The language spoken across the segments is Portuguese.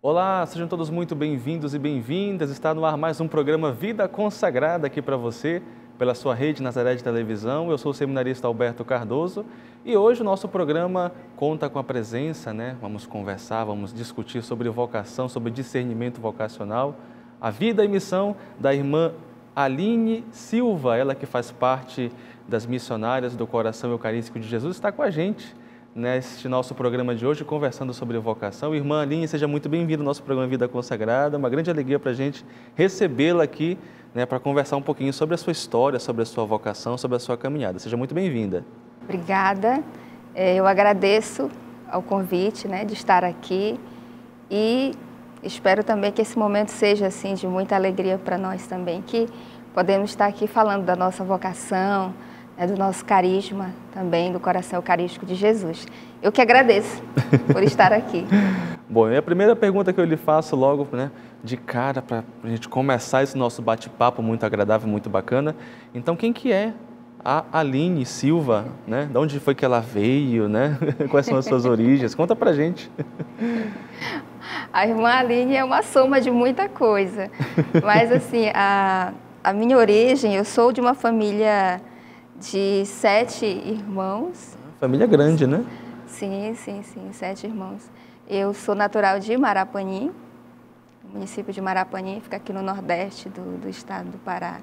Olá, sejam todos muito bem-vindos e bem-vindas. Está no ar mais um programa Vida Consagrada aqui para você, pela sua rede Nazaré de Televisão. Eu sou o seminarista Alberto Cardoso e hoje o nosso programa conta com a presença, Vamos conversar, vamos discutir sobre vocação, sobre discernimento vocacional, a vida e missão da irmã Aline Silva, ela que faz parte das missionárias do Coração Eucarístico de Jesus, está com a gente neste nosso programa de hoje, conversando sobre vocação. Irmã Aline, seja muito bem-vinda ao nosso programa Vida Consagrada. Uma grande alegria para a gente recebê-la aqui, para conversar um pouquinho sobre a sua história, sobre a sua vocação, sobre a sua caminhada. Seja muito bem-vinda. Obrigada. Eu agradeço ao convite, de estar aqui e espero também que esse momento seja assim de muita alegria para nós também, que podemos estar aqui falando da nossa vocação, do nosso carisma também, do Coração Eucarístico de Jesus. Eu que agradeço por estar aqui. Bom, e a primeira pergunta que eu lhe faço logo, de cara, para a gente começar esse nosso bate-papo muito agradável, muito bacana. Então, quem que é a Aline Silva, De onde foi que ela veio, Quais são as suas origens? Conta pra gente. A irmã Aline é uma soma de muita coisa, mas assim, a minha origem, eu sou de uma família de 7 irmãos. Família grande, né? Sim, 7 irmãos. Eu sou natural de Marapanim, município de Marapanim, fica aqui no nordeste do estado do Pará.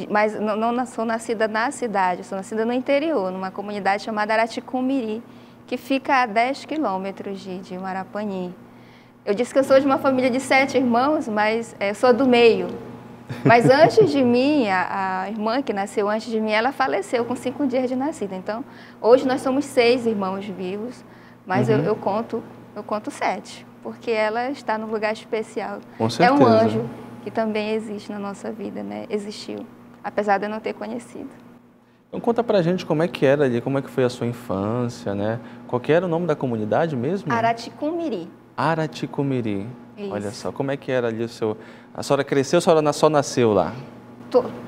Mas não sou nascida na cidade, sou nascida no interior, numa comunidade chamada Araticumiri, que fica a 10 quilômetros de Marapanim. Eu disse que eu sou de uma família de 7 irmãos, mas eu sou do meio. Mas antes de mim, a irmã que nasceu antes de mim, ela faleceu com 5 dias de nascida. Então, hoje nós somos 6 irmãos vivos, mas eu conto 7, porque ela está num lugar especial. Com certeza. É um anjo que também existe na nossa vida, Existiu, apesar de eu não ter conhecido. Então conta pra gente como é que era ali, como é que foi a sua infância, Qual que era o nome da comunidade mesmo? Araticumiri. Araticumiri. Isso. Olha só, como é que era ali o seu... A senhora cresceu, a senhora só nasceu lá?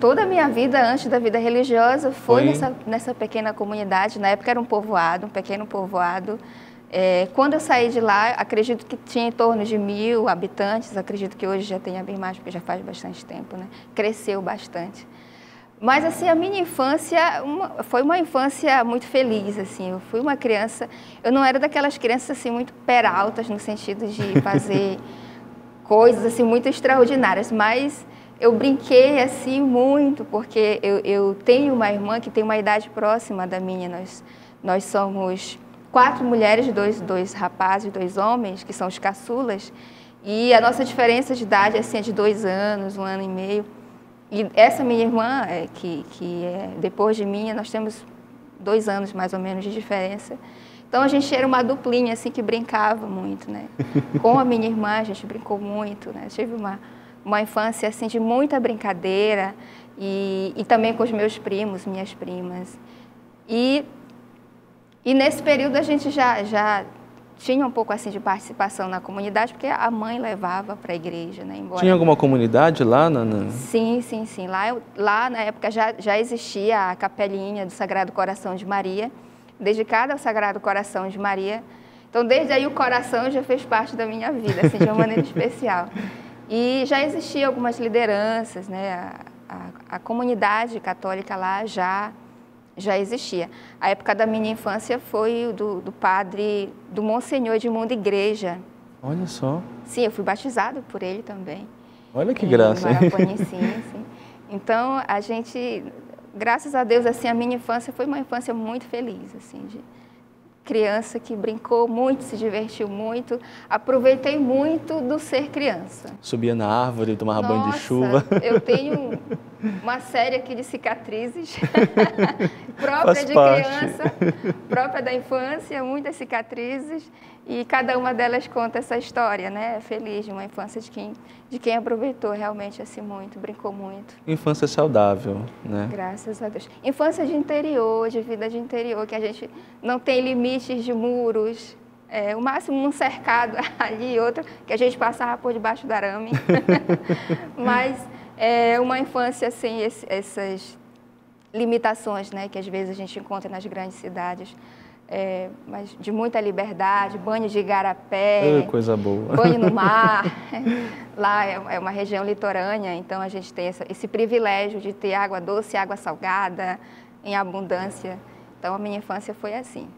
Toda a minha vida, antes da vida religiosa, foi nessa pequena comunidade. Na época era um pequeno povoado. Quando eu saí de lá, acredito que tinha em torno de 1.000 habitantes. Acredito que hoje já tenha bem mais, porque já faz bastante tempo, Cresceu bastante. Mas, assim, a minha infância foi uma infância muito feliz, assim. Eu fui uma criança... Eu não era daquelas crianças, assim, muito peraltas, no sentido de fazer coisas, assim, muito extraordinárias. Mas eu brinquei, assim, muito, porque eu tenho uma irmã que tem uma idade próxima da minha. Nós somos 4 mulheres, 2 rapazes, 2 homens, que são os caçulas. E a nossa diferença de idade, assim, é de 2 anos, 1 ano e meio. E essa minha irmã, que é depois de mim, nós temos 2 anos mais ou menos de diferença. Então a gente era uma duplinha assim que brincava muito, Com a minha irmã a gente brincou muito, Tive uma infância assim de muita brincadeira e também com os meus primos, minhas primas. E nesse período a gente já tinha um pouco assim de participação na comunidade, porque a mãe levava para a igreja, Embora... Tinha alguma comunidade lá? Sim. Lá na época já existia a capelinha do Sagrado Coração de Maria, dedicada ao Sagrado Coração de Maria. Então, desde aí o coração já fez parte da minha vida, assim, de uma maneira especial. E já existiam algumas lideranças, A comunidade católica lá já existia. A época da minha infância foi do padre, do Monsenhor Edmundo Igreja. Olha só. Sim, eu fui batizada por ele também. Olha que graça, hein? Sim. Então, a gente, graças a Deus, assim, a minha infância foi uma infância muito feliz, assim, de criança que brincou muito, se divertiu muito. Aproveitei muito do ser criança. Subia na árvore, tomava banho de chuva. Eu tenho uma série aqui de cicatrizes própria de criança, própria da infância, muitas cicatrizes. E cada uma delas conta essa história, Feliz de uma infância de quem aproveitou realmente assim muito, brincou muito. Infância saudável, Graças a Deus. Infância de interior, de vida de interior, que a gente não tem limites de muros. O máximo um cercado ali e outro, que a gente passava por debaixo do arame. Mas uma infância sem essas limitações, que às vezes a gente encontra nas grandes cidades. mas de muita liberdade, banho de igarapé, coisa boa. Banho no mar. Lá é uma região litorânea, então a gente tem esse privilégio de ter água doce, água salgada, em abundância. Então a minha infância foi assim.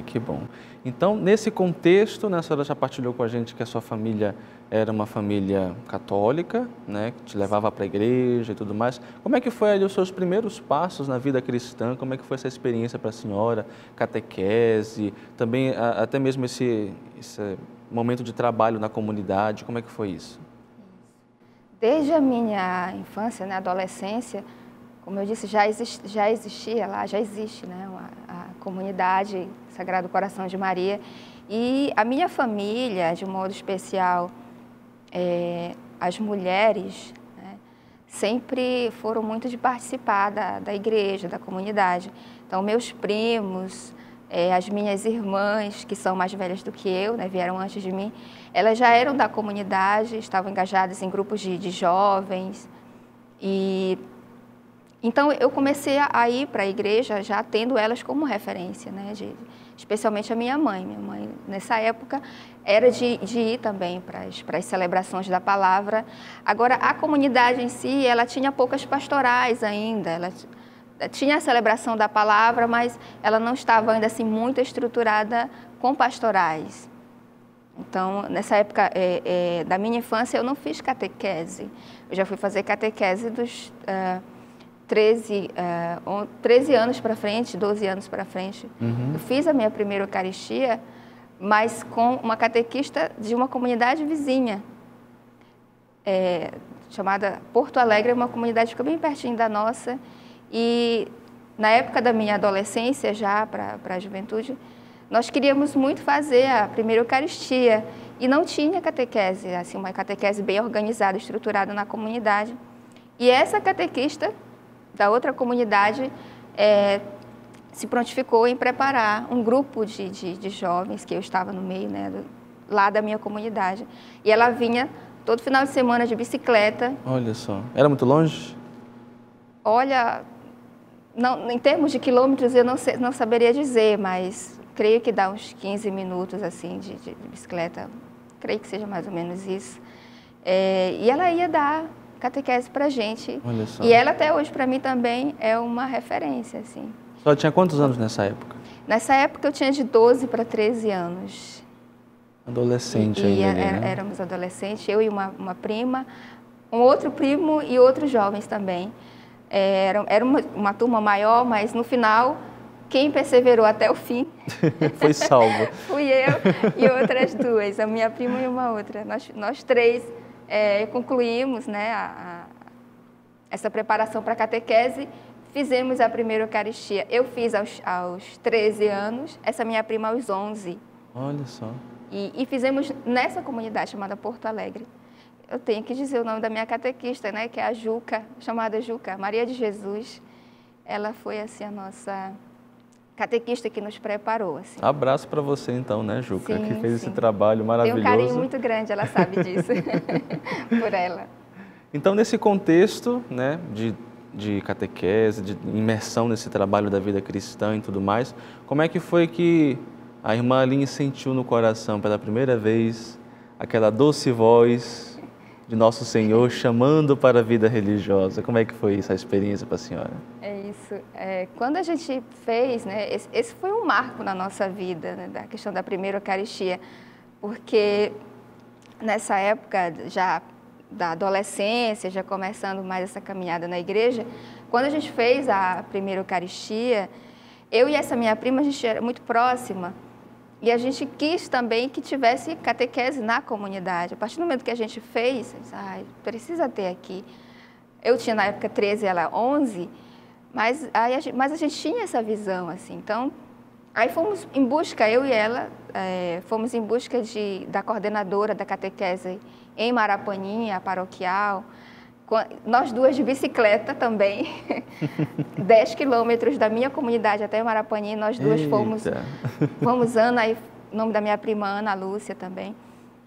Que bom. Então, nesse contexto, né, a senhora já partilhou com a gente que a sua família era uma família católica, né, que te levava para a igreja e tudo mais. Como é que foi ali os seus primeiros passos na vida cristã? Como é que foi essa experiência para a senhora? Catequese, também até mesmo esse momento de trabalho na comunidade, como é que foi isso? Desde a minha infância, na adolescência, como eu disse, já existia lá, já existe, né, a comunidade Sagrado Coração de Maria. E a minha família, de um modo especial, as mulheres, né, sempre foram muito de participar da igreja, da comunidade. Então, meus primos, as minhas irmãs, que são mais velhas do que eu, né, vieram antes de mim, elas já eram da comunidade, estavam engajadas em grupos de jovens. Então, eu comecei a ir para a igreja já tendo elas como referência, né? Especialmente a minha mãe. Minha mãe, nessa época, era de ir também para as celebrações da palavra. Agora, a comunidade em si, ela tinha poucas pastorais ainda. Ela tinha a celebração da palavra, mas ela não estava ainda assim muito estruturada com pastorais. Então, nessa época da minha infância, eu não fiz catequese. Eu já fui fazer catequese dos 13 anos para frente, 12 anos para frente. Uhum. Eu fiz a minha primeira Eucaristia, mas com uma catequista de uma comunidade vizinha, chamada Porto Alegre, uma comunidade que fica bem pertinho da nossa. E na época da minha adolescência, já para a juventude, nós queríamos muito fazer a primeira Eucaristia e não tinha catequese, assim, uma catequese bem organizada, estruturada na comunidade. E essa catequista da outra comunidade se prontificou em preparar um grupo de jovens, que eu estava no meio, né, lá da minha comunidade. E ela vinha todo final de semana de bicicleta. Olha só. Era muito longe? Olha, não, em termos de quilômetros eu não saberia dizer, mas creio que dá uns 15 minutos assim, de bicicleta. Creio que seja mais ou menos isso. E ela ia dar catequese para a gente. Olha só. E ela até hoje para mim também é uma referência, assim. Só tinha quantos anos nessa época? Nessa época eu tinha de 12 para 13 anos. Adolescente e ainda, né? Éramos adolescentes, eu e uma prima, um outro primo e outros jovens também. Era uma turma maior, mas no final, quem perseverou até o fim... Foi salvo. Fui eu e outras duas, a minha prima e uma outra. Nós três concluímos, né, essa preparação para a catequese, fizemos a primeira Eucaristia. Eu fiz aos 13 anos, essa minha prima aos 11. Olha só. E fizemos nessa comunidade chamada Porto Alegre. Eu tenho que dizer o nome da minha catequista, né, que é a Juca, chamada Juca, Maria de Jesus. Ela foi assim a nossa catequista que nos preparou. Assim. Abraço para você então, né, Juca, sim, que fez sim. esse trabalho maravilhoso. Tem um carinho muito grande, ela sabe disso, por ela. Então, nesse contexto, né, de catequese, de imersão nesse trabalho da vida cristã e tudo mais, como é que foi que a irmã Aline sentiu no coração pela primeira vez aquela doce voz de Nosso Senhor chamando para a vida religiosa? Como é que foi essa experiência para a senhora? É isso. Quando a gente fez, né, esse foi um marco na nossa vida, né, da questão da primeira Eucaristia, porque nessa época já da adolescência, já começando mais essa caminhada na igreja, quando a gente fez a primeira Eucaristia, eu e essa minha prima, a gente era muito próxima, e a gente quis também que tivesse catequese na comunidade. A partir do momento que a gente fez, precisa ter aqui. Eu tinha na época 13, ela 11, mas a gente tinha essa visão, assim. Então, aí fomos em busca, eu e ela, fomos em busca da coordenadora da catequese em Marapaninha, a paroquial, nós duas de bicicleta também, 10 quilômetros da minha comunidade até Marapaninha, nós duas fomos Ana, aí, o nome da minha prima Ana Lúcia também.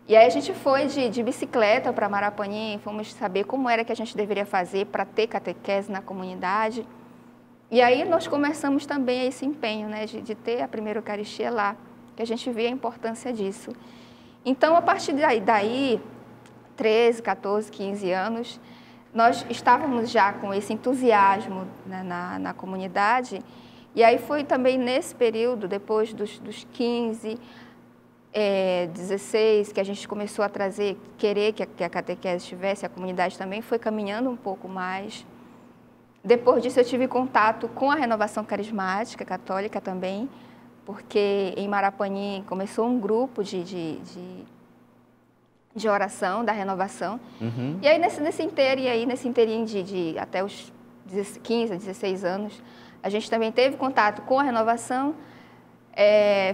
E aí a gente foi de bicicleta para Marapaninha, fomos saber como era que a gente deveria fazer para ter catequese na comunidade. E aí nós começamos também esse empenho, né, de ter a primeira Eucaristia lá, que a gente vê a importância disso. Então, a partir daí 13, 14, 15 anos, nós estávamos já com esse entusiasmo, né, na comunidade, e aí foi também nesse período, depois dos 15, 16, que a gente começou a querer que a catequese estivesse, a comunidade também foi caminhando um pouco mais. Depois disso eu tive contato com a Renovação Carismática Católica também, porque em Marapanim começou um grupo de oração da renovação. Uhum. E aí nesse inteirinho de até os 15, 16 anos, a gente também teve contato com a renovação,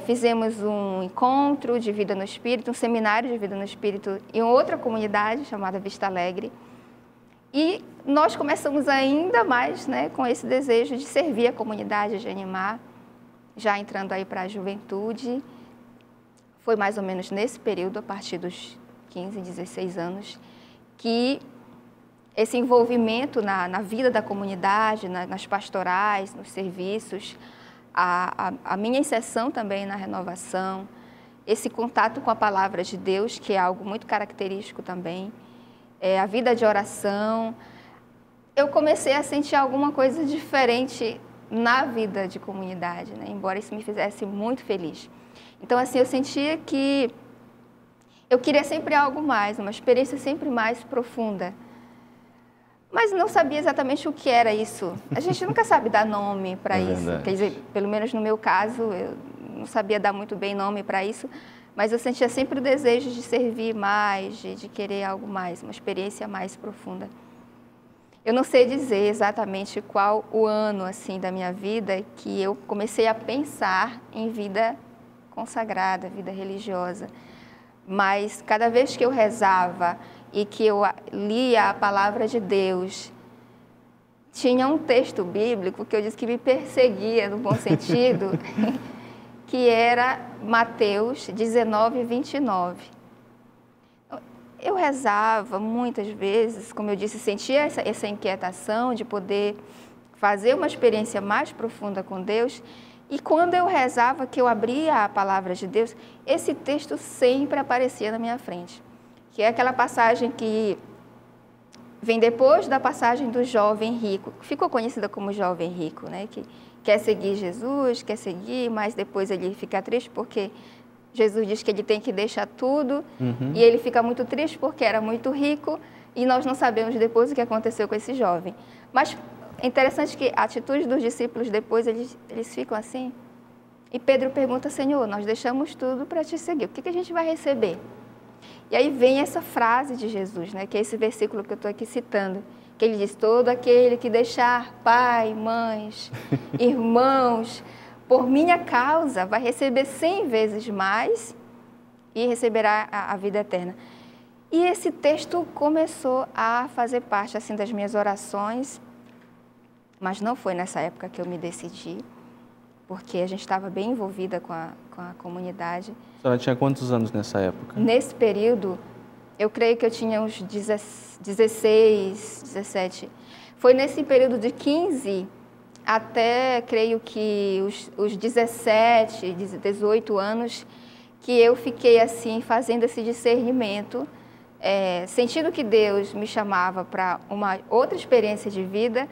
fizemos um encontro de vida no Espírito, um seminário de vida no Espírito em outra comunidade chamada Vista Alegre. E nós começamos ainda mais, né, com esse desejo de servir a comunidade, de animar, já entrando aí para a juventude. Foi mais ou menos nesse período, a partir dos 15, 16 anos, que esse envolvimento na vida da comunidade, nas pastorais, nos serviços, a minha inserção também na renovação, esse contato com a palavra de Deus, que é algo muito característico também, a vida de oração, eu comecei a sentir alguma coisa diferente na vida de comunidade, né? Embora isso me fizesse muito feliz. Então, assim, eu sentia que eu queria sempre algo mais, uma experiência sempre mais profunda. Mas não sabia exatamente o que era isso. A gente nunca sabe dar nome para isso. Verdade. Quer dizer, pelo menos no meu caso, eu não sabia dar muito bem nome para isso, mas eu sentia sempre o desejo de servir mais, de querer algo mais, uma experiência mais profunda. Eu não sei dizer exatamente qual o ano assim da minha vida que eu comecei a pensar em vida consagrada, vida religiosa. Mas cada vez que eu rezava e que eu lia a palavra de Deus, tinha um texto bíblico que eu disse que me perseguia, no bom sentido, que era Mateus 19, 29. Eu rezava muitas vezes, como eu disse, sentia essa inquietação de poder fazer uma experiência mais profunda com Deus. E quando eu rezava, que eu abria a palavra de Deus, esse texto sempre aparecia na minha frente. Que é aquela passagem que vem depois da passagem do jovem rico. Ficou conhecida como jovem rico, né? Que quer seguir Jesus, quer seguir, mas depois ele fica triste porque Jesus diz que ele tem que deixar tudo. Uhum. E ele fica muito triste porque era muito rico e nós não sabemos depois o que aconteceu com esse jovem. Mas é interessante que a atitude dos discípulos depois, eles ficam assim. E Pedro pergunta, Senhor, nós deixamos tudo para te seguir, o que a gente vai receber? E aí vem essa frase de Jesus, né, que é esse versículo que eu estou aqui citando, que ele diz, todo aquele que deixar pai, mães, irmãos, por minha causa, vai receber 100 vezes mais e receberá a vida eterna. E esse texto começou a fazer parte assim, das minhas orações, mas não foi nessa época que eu me decidi, porque a gente estava bem envolvida com a comunidade. A senhora tinha quantos anos nessa época? Nesse período, eu creio que eu tinha uns 16, 17. Foi nesse período de 15 até, creio que os 17, 18 anos, que eu fiquei assim, fazendo esse discernimento, sentindo que Deus me chamava para uma outra experiência de vida,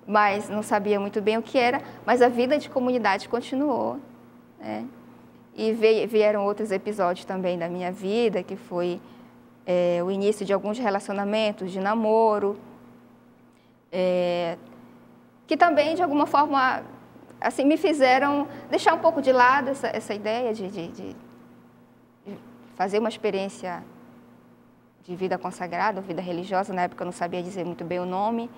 mas não sabia muito bem o que era, mas a vida de comunidade continuou, né? E vieram outros episódios também da minha vida, que foi o início de alguns relacionamentos, de namoro, que também, de alguma forma, assim, me fizeram deixar um pouco de lado essa ideia de fazer uma experiência de vida consagrada, vida religiosa. Na época eu não sabia dizer muito bem o nome.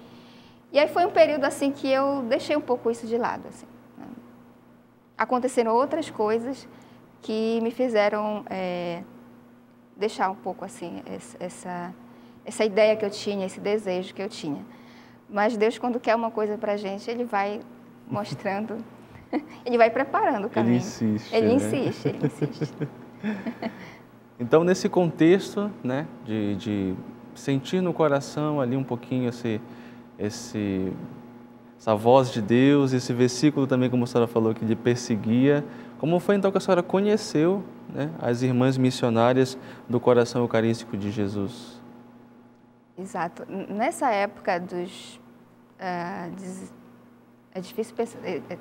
E aí foi um período assim que eu deixei um pouco isso de lado. Assim, né? Aconteceram outras coisas que me fizeram deixar um pouco assim essa ideia que eu tinha, esse desejo que eu tinha. Mas Deus, quando quer uma coisa para a gente, Ele vai mostrando, Ele vai preparando o caminho. Ele insiste. Então, nesse contexto, né, de sentir no coração ali um pouquinho essa voz de Deus, esse versículo também, como a senhora falou, que lhe perseguia. Como foi então que a senhora conheceu, né, as irmãs missionárias do Coração Eucarístico de Jesus? Exato. Nessa época é difícil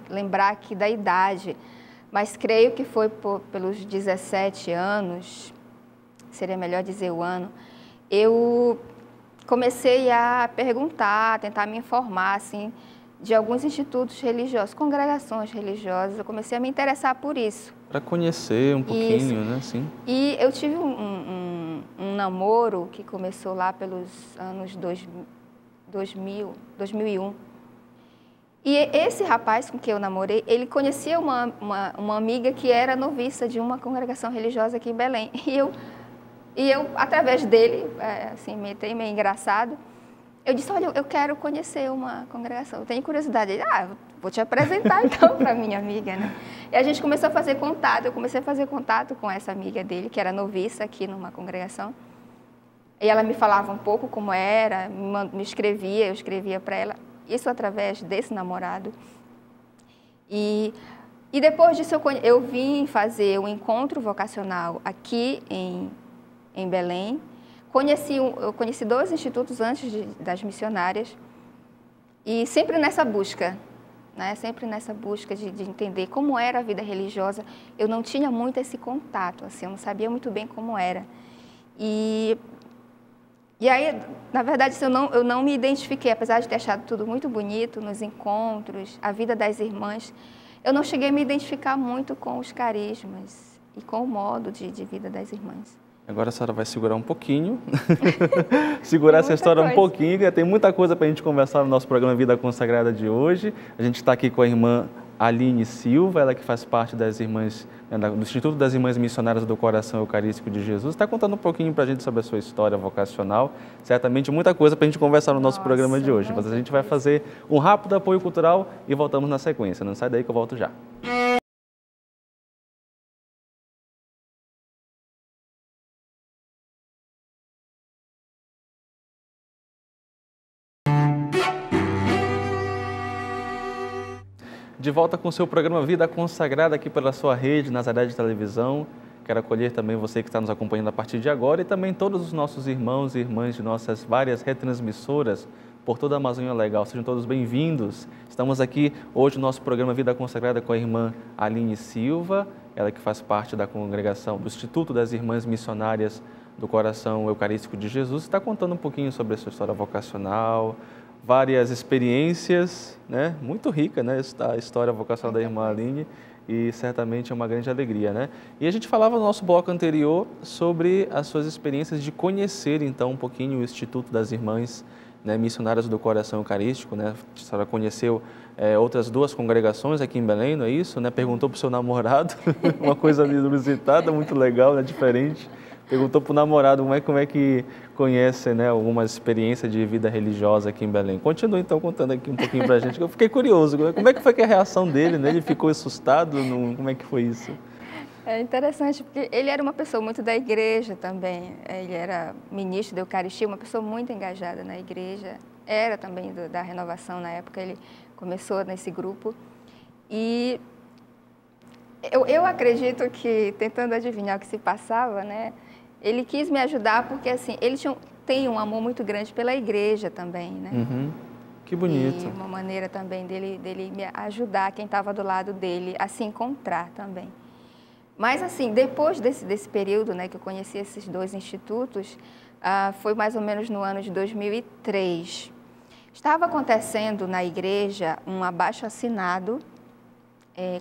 lembrar aqui da idade, mas creio que foi pelos 17 anos, seria melhor dizer o ano, eu comecei a perguntar, a tentar me informar, assim, de alguns institutos religiosos, congregações religiosas. Eu comecei a me interessar por isso. Para conhecer um pouquinho, isso. né? Sim. E eu tive um namoro que começou lá pelos anos 2001. E esse rapaz com quem eu namorei, ele conhecia uma amiga que era noviça de uma congregação religiosa aqui em Belém. E eu através dele, assim, meio engraçado, eu disse, olha, eu quero conhecer uma congregação, eu tenho curiosidade. Ele, vou te apresentar então para minha amiga, né? E a gente começou a fazer contato, eu comecei a fazer contato com essa amiga dele, que era noviça aqui numa congregação. E ela me falava um pouco como era, me escrevia, eu escrevia para ela, isso através desse namorado. E depois disso eu vim fazer um encontro vocacional aqui em Belém. Eu conheci 2 institutos antes das missionárias e sempre nessa busca, né? Sempre nessa busca de entender como era a vida religiosa. Eu não tinha muito esse contato, assim, eu não sabia muito bem como era. E aí, na verdade, eu não me identifiquei, apesar de ter achado tudo muito bonito nos encontros, a vida das irmãs, eu não cheguei a me identificar muito com os carismas e com o modo de vida das irmãs. Agora a senhora vai segurar um pouquinho, segurar essa história um pouquinho, tem muita coisa para a gente conversar no nosso programa Vida Consagrada de hoje. A gente está aqui com a irmã Aline Silva, ela que faz parte das irmãs, do Instituto das Irmãs Missionárias do Coração Eucarístico de Jesus, está contando um pouquinho para a gente sobre a sua história vocacional, certamente muita coisa para a gente conversar no nosso programa de hoje, mas a gente vai fazer um rápido apoio cultural e voltamos na sequência, não sai daí que eu volto já. De volta com o seu programa Vida Consagrada aqui pela sua rede Nazaré de Televisão. Quero acolher também você que está nos acompanhando a partir de agora e também todos os nossos irmãos e irmãs de nossas várias retransmissoras por toda a Amazônia Legal. Sejam todos bem-vindos. Estamos aqui hoje no nosso programa Vida Consagrada com a irmã Aline Silva, ela que faz parte da congregação do Instituto das Irmãs Missionárias do Coração Eucarístico de Jesus. Está contando um pouquinho sobre a sua história vocacional, várias experiências, né? Muito rica, né? A história vocacional da irmã Aline e certamente é uma grande alegria, né? E a gente falava no nosso bloco anterior sobre as suas experiências de conhecer, então, um pouquinho o Instituto das Irmãs, né, Missionárias do Coração Eucarístico, né? A senhora conheceu outras 2 congregações aqui em Belém, não é isso? Né? Perguntou para o seu namorado, uma coisa inusitada, muito legal, né? Diferente. Perguntou para o namorado como é que conhece, né, alguma experiência de vida religiosa aqui em Belém. Continua então contando aqui um pouquinho para a gente, que eu fiquei curioso. Como é que foi que a reação dele, né? Ele ficou assustado? Como é que foi isso? É interessante, porque ele era uma pessoa muito da igreja também. Ele era ministro da Eucaristia, uma pessoa muito engajada na igreja. Era também da Renovação na época, ele começou nesse grupo. E eu acredito que, tentando adivinhar o que se passava, né? Ele quis me ajudar porque, assim, ele tem um amor muito grande pela igreja também, né? Uhum. Que bonito. E uma maneira também dele me ajudar, quem estava do lado dele, a se encontrar também. Mas, assim, depois desse período, né, que eu conheci esses 2 institutos, foi mais ou menos no ano de 2003. Estava acontecendo na igreja um abaixo-assinado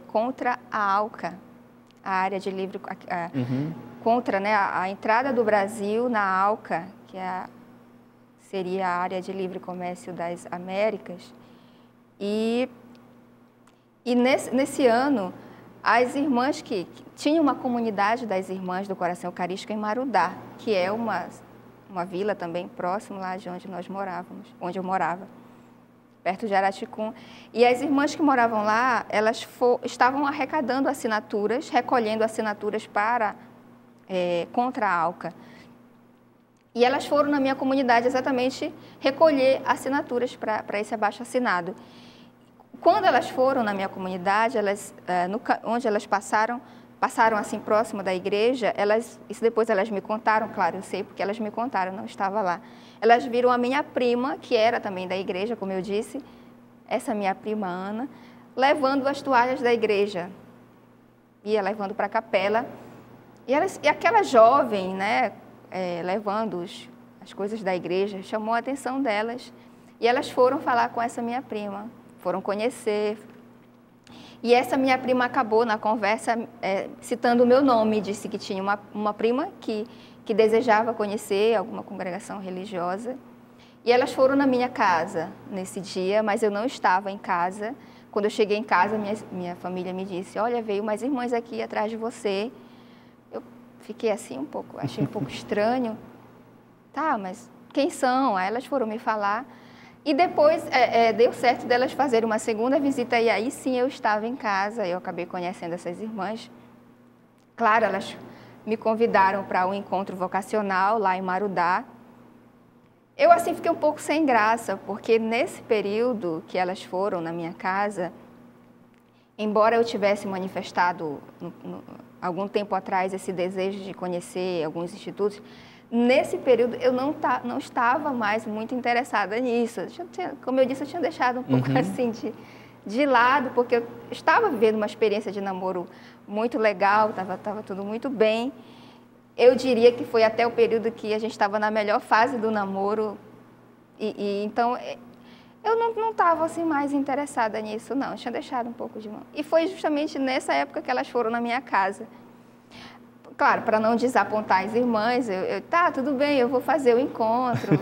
contra a ALCA, a área de livre... contra, né, a entrada do Brasil na ALCA, que seria a área de livre comércio das Américas. E nesse ano, as irmãs que tinham uma comunidade das Irmãs do Coração Eucarístico em Marudá, que é uma vila também próximo lá de onde nós morávamos, onde eu morava, perto de Araticum. E as irmãs que moravam lá, elas estavam arrecadando assinaturas, recolhendo assinaturas contra a ALCA. E elas foram na minha comunidade exatamente recolher assinaturas para esse abaixo-assinado. quando elas foram na minha comunidade, onde elas passaram assim próximo da igreja, isso depois elas me contaram, claro, eu sei porque elas me contaram, não estava lá. Elas viram a minha prima, que era também da igreja, como eu disse, essa minha prima Ana, levando as toalhas da igreja, ia levando para a capela, e aquela jovem, né, levando as coisas da igreja, chamou a atenção delas, e elas foram falar com essa minha prima, foram conhecer. E essa minha prima acabou na conversa citando o meu nome, disse que tinha uma prima que desejava conhecer alguma congregação religiosa. E elas foram na minha casa nesse dia, mas eu não estava em casa. Quando eu cheguei em casa, minha família me disse, olha, veio umas irmãs aqui atrás de você. Eu fiquei assim achei um pouco estranho. Tá, mas quem são? Aí elas foram me falar. E depois deu certo delas fazerem uma segunda visita e aí sim eu estava em casa, eu acabei conhecendo essas irmãs. Claro, elas me convidaram para um encontro vocacional lá em Marudá. Eu assim fiquei um pouco sem graça, porque nesse período que elas foram na minha casa, embora eu tivesse manifestado algum tempo atrás esse desejo de conhecer alguns institutos, nesse período eu não estava mais muito interessada nisso. Como eu disse, eu tinha deixado um pouco assim de lado, porque eu estava vivendo uma experiência de namoro muito legal, estava tudo muito bem. Eu diria que foi até o período que a gente estava na melhor fase do namoro, então eu não estava assim mais interessada nisso, não. Eu tinha deixado um pouco de mão. E foi justamente nessa época que elas foram na minha casa. Claro, para não desapontar as irmãs, tá, tudo bem, eu vou fazer o encontro.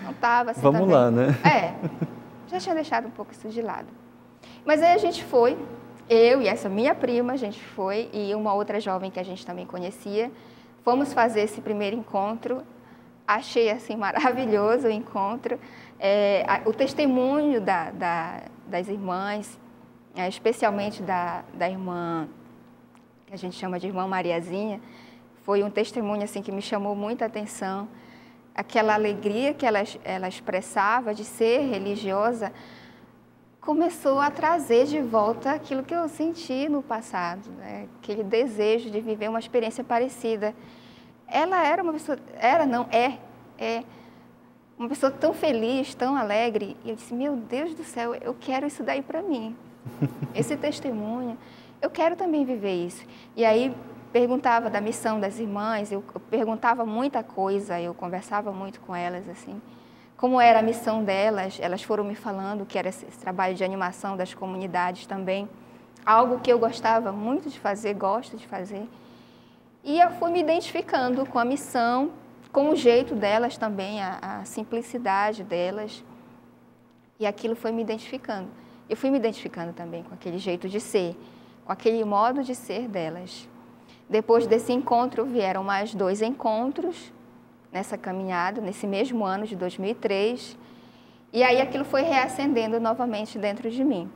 Não estava assim Vamos também. lá, né? Já tinha deixado um pouco isso de lado. Mas aí a gente foi, eu e essa minha prima, a gente foi, e uma outra jovem que a gente também conhecia, fomos fazer esse primeiro encontro. Achei assim maravilhoso o encontro, o testemunho das irmãs, especialmente da irmã, que a gente chama de irmã Mariazinha, foi um testemunho assim que me chamou muita atenção. Aquela alegria que ela expressava de ser religiosa começou a trazer de volta aquilo que eu senti no passado, né? Aquele desejo de viver uma experiência parecida. Ela era uma pessoa, é uma pessoa tão feliz, tão alegre, e eu disse, meu Deus do céu, eu quero isso daí para mim, esse testemunho, eu quero também viver isso. E aí perguntava da missão das irmãs, eu perguntava muita coisa, eu conversava muito com elas, assim, como era a missão delas, elas foram me falando que era esse trabalho de animação das comunidades também, algo que eu gostava muito de fazer, gosto de fazer. E eu fui me identificando com a missão, com o jeito delas também, a simplicidade delas. E aquilo foi me identificando. Eu fui me identificando também com aquele jeito de ser, com aquele modo de ser delas. Depois desse encontro, vieram mais 2 encontros nessa caminhada, nesse mesmo ano de 2003. E aí aquilo foi reacendendo novamente dentro de mim.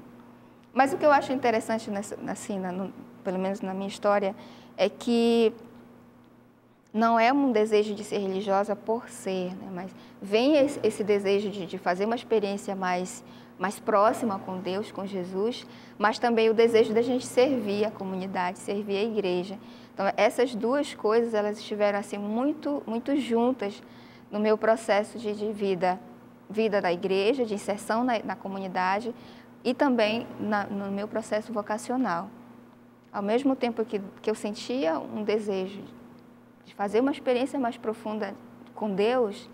Mas o que eu acho interessante, pelo menos na minha história, é que não é um desejo de ser religiosa por ser, né? Mas vem esse desejo de fazer uma experiência mais próxima com Deus, com Jesus, mas também o desejo da gente servir a comunidade, servir a igreja. Então, essas 2 coisas, elas estiveram assim, muito, muito juntas no meu processo de vida da igreja, de inserção na comunidade e também no meu processo vocacional. Ao mesmo tempo que eu sentia um desejo de fazer uma experiência mais profunda com Deus,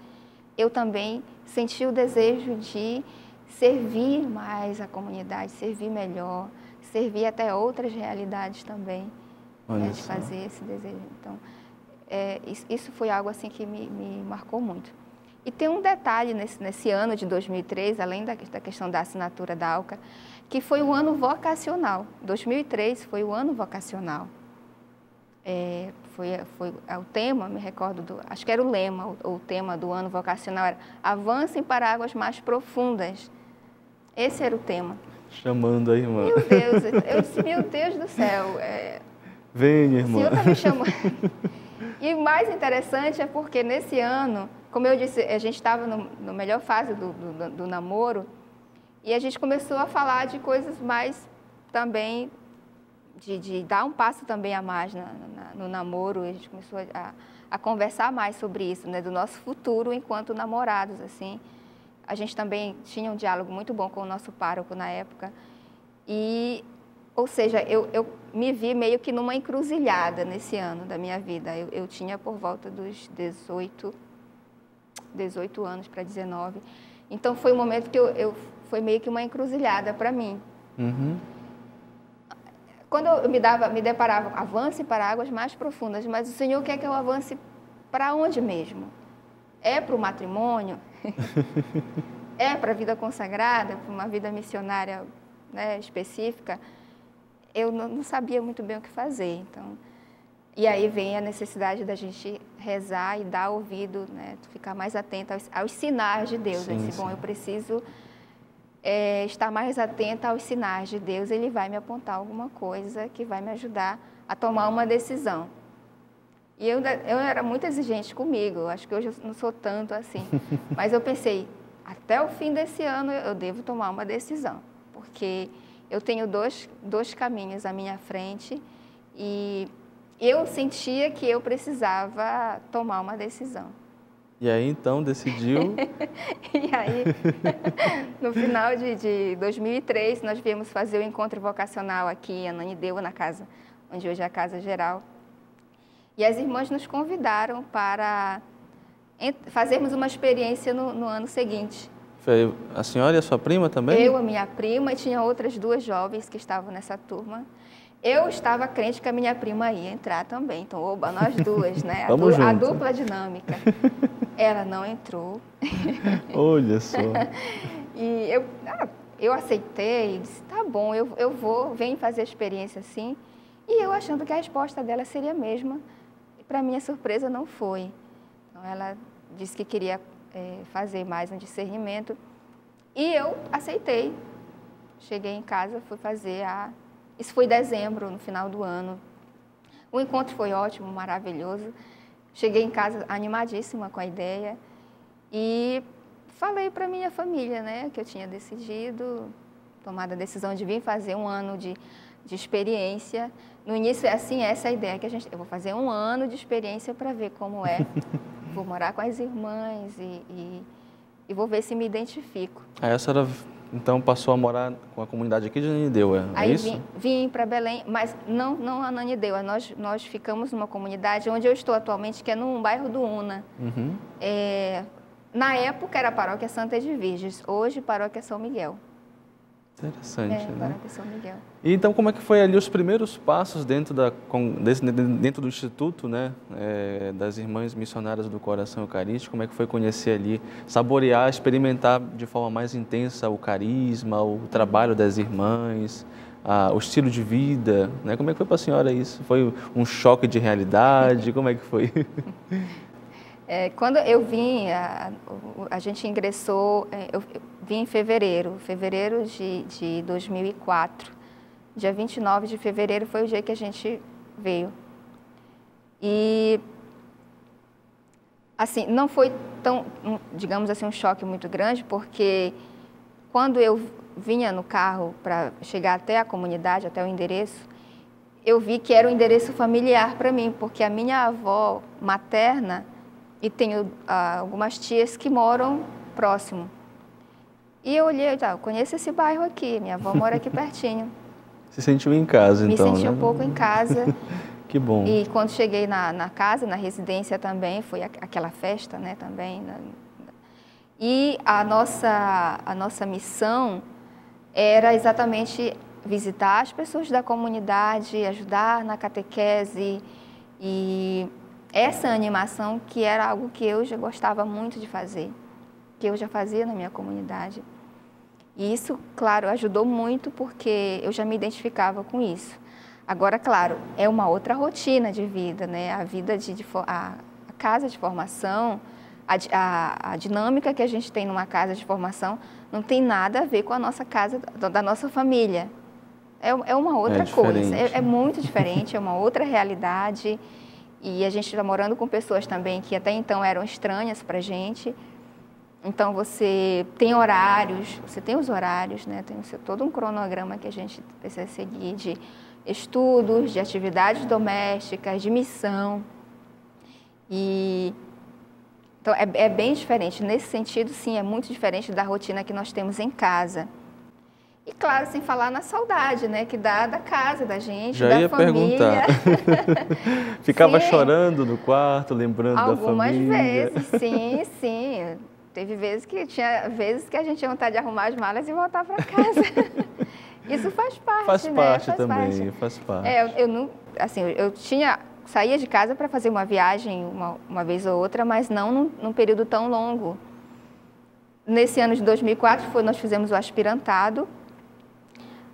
eu também sentia o desejo de servir mais a comunidade, servir melhor, servir até outras realidades também, né, de fazer esse desejo. Então, isso foi algo assim que me marcou muito. E tem um detalhe nesse ano de 2003, além da questão da assinatura da ALCA, que foi o ano vocacional. 2003 foi o ano vocacional. Foi o tema, me recordo, acho que era o lema, o tema do ano vocacional era Avancem para águas mais profundas. Esse era o tema. Chamando a irmã. Meu Deus, eu disse, meu Deus do céu. Vem, irmã. O Senhor está me chamando. E o mais interessante é porque nesse ano, como eu disse, a gente estava na melhor fase do namoro, E a gente começou a falar de coisas mais também, de dar um passo também a mais no namoro. A gente começou a conversar mais sobre isso, né, do nosso futuro enquanto namorados, assim. A gente também tinha um diálogo muito bom com o nosso pároco na época. E, ou seja, eu me vi meio que numa encruzilhada nesse ano da minha vida. Eu tinha por volta dos 18 anos para 19. Então, foi um momento que foi meio que uma encruzilhada para mim. Uhum. Quando eu me deparava, avance para águas mais profundas, mas o Senhor quer que eu avance para onde mesmo? É para o matrimônio? É para a vida consagrada, para uma vida missionária, né, específica? Eu não sabia muito bem o que fazer. Então, e aí vem a necessidade da gente rezar e dar ouvido, né, ficar mais atenta aos sinais de Deus. Sim, bom, eu preciso estar mais atenta aos sinais de Deus. Ele vai me apontar alguma coisa que vai me ajudar a tomar uma decisão. E eu era muito exigente comigo, acho que hoje eu não sou tanto assim. Mas eu pensei, até o fim desse ano eu devo tomar uma decisão, porque eu tenho dois caminhos à minha frente e eu sentia que eu precisava tomar uma decisão. E aí, então, decidiu... E aí, no final de 2003, nós viemos fazer o encontro vocacional aqui em Ananindeua, na casa, onde hoje é a Casa Geral. E as irmãs nos convidaram para fazermos uma experiência no ano seguinte. Foi a senhora e a sua prima também? Eu, a minha prima, e tinha outras 2 jovens que estavam nessa turma. Eu estava crente que a minha prima ia entrar também, então, oba, nós duas, né? A dupla dinâmica. Ela não entrou. Olha só. E eu aceitei, disse, tá bom, eu vou, venho fazer a experiência assim. E eu achando que a resposta dela seria a mesma. E para minha surpresa não foi. Então ela disse que queria fazer mais um discernimento. E eu aceitei. Cheguei em casa, fui fazer Isso foi em dezembro, no final do ano. O encontro foi ótimo, maravilhoso. Cheguei em casa animadíssima com a ideia e falei para minha família, né, que eu tinha decidido, tomado a decisão de vir fazer um ano de experiência. No início é assim, essa é a ideia, que eu vou fazer um ano de experiência para ver como é. Vou morar com as irmãs e vou ver se me identifico. Aí a senhora, então, passou a morar com a comunidade aqui de Ananindeua, é isso? Aí vim para Belém, mas não Ananindeua. Nós ficamos numa comunidade onde eu estou atualmente, que é num bairro do Una. Uhum. Na época era a paróquia Santa Edviges, hoje paróquia São Miguel. Interessante, né? Paróquia São Miguel. E então, como é que foi ali os primeiros passos dentro do Instituto, né, das Irmãs Missionárias do Coração Eucarístico? Como é que foi conhecer ali, saborear, experimentar de forma mais intensa o carisma, o trabalho das irmãs, o estilo de vida, né? Como é que foi para a senhora isso? Foi um choque de realidade? Como é que foi? Quando eu vim, a gente ingressou, eu vim em fevereiro de 2004. Dia 29 de fevereiro foi o dia que a gente veio. E, assim, não foi tão, digamos assim, um choque muito grande, porque quando eu vinha no carro para chegar até a comunidade, até o endereço, eu vi que era um endereço familiar para mim, porque a minha avó materna, e tenho algumas tias que moram próximo. E eu olhei, eu conheço esse bairro aqui, minha avó mora aqui pertinho. Se sentiu em casa, então, Me senti um pouco em casa. Que bom. E quando cheguei na casa, na residência também, foi aquela festa, né, também. E a nossa missão era exatamente visitar as pessoas da comunidade, ajudar na catequese e essa animação, que era algo que eu já gostava muito de fazer, que eu já fazia na minha comunidade. E isso, claro, ajudou muito, porque eu já me identificava com isso. Agora, claro, é uma outra rotina de vida, né? A vida a casa de formação, a dinâmica que a gente tem numa casa de formação não tem nada a ver com a nossa casa, da nossa família. É uma outra coisa, é muito diferente, é uma outra realidade. E a gente está morando com pessoas também que até então eram estranhas para a gente. Então, você tem horários, você tem os horários, né? Tem todo um cronograma que a gente precisa seguir de estudos, de atividades domésticas, de missão. Então, é bem diferente. Nesse sentido, sim, é muito diferente da rotina que nós temos em casa. E, claro, sem falar na saudade, né? Que dá da casa, da gente, Já da ia família. Perguntar. Ficava Sim. chorando no quarto, lembrando da família? Algumas vezes, sim, sim. Teve vezes que a gente tinha vontade de arrumar as malas e voltar para casa. Isso faz parte, faz né? Parte também, faz parte. Eu saía de casa para fazer uma viagem uma vez ou outra, mas não num período tão longo. Nesse ano de 2004, nós fizemos o aspirantado.